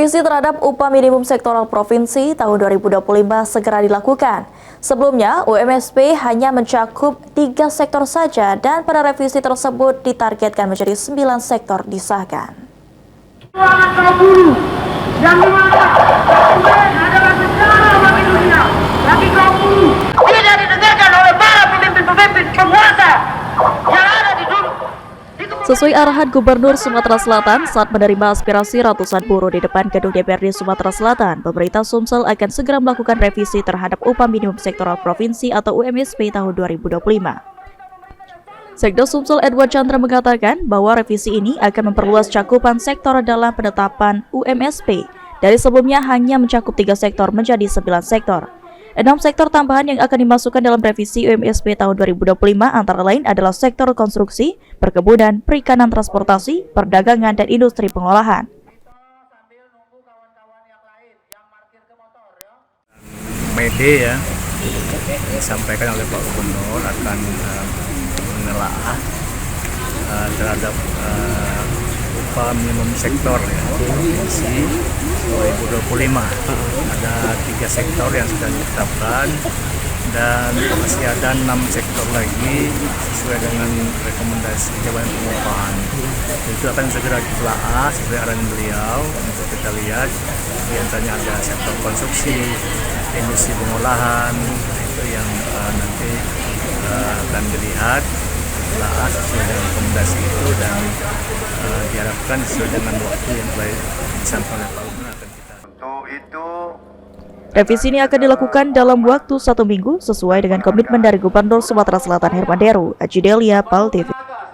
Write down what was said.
Revisi terhadap upah minimum sektoral provinsi tahun 2025 segera dilakukan. Sebelumnya, UMSP hanya mencakup 3 sektor saja dan pada revisi tersebut ditargetkan menjadi 9 sektor disahkan. Yang dimana adalah sejarah bagi dunia, bagi kaum buruh, tidak didengarkan oleh para pemimpin-pemimpin penguasa yang ada di dunia. Sesuai arahan Gubernur Sumatera Selatan saat menerima aspirasi ratusan buruh di depan gedung DPRD Sumatera Selatan, pemerintah Sumsel akan segera melakukan revisi terhadap upah minimum sektoral provinsi atau UMSP tahun 2025. Sekda Sumsel Edward Chandra mengatakan bahwa revisi ini akan memperluas cakupan sektor dalam penetapan UMSP dari sebelumnya hanya mencakup 3 sektor menjadi 9 sektor. 6 sektor tambahan yang akan dimasukkan dalam revisi UMSP tahun 2025 antara lain adalah sektor konstruksi, perkebunan, perikanan, transportasi, perdagangan, dan industri pengolahan. Mede ya disampaikan oleh Pak Gubernur akan menelaah terhadap upah minimum sektor ya provinsi 2025. Ada 3 sektor yang sudah ditetapkan dan masih ada 6 sektor lagi sesuai dengan rekomendasi Jabatan Pengupahan. Itu akan segera ditelaah sesuai arahan beliau untuk kita lihat. Di antaranya ada sektor konstruksi, industri pengolahan, itu yang nanti akan dilihat telah sesuai dengan rekomendasi itu dan diharapkan sesuai dengan waktu yang telah disampaikan oleh Pak Gubernur akan kita. Untuk itu Revisi ini akan dilakukan dalam waktu 1 minggu sesuai dengan komitmen dari Gubernur Sumatera Selatan Herman Deru, Aji Delia, PAL TV.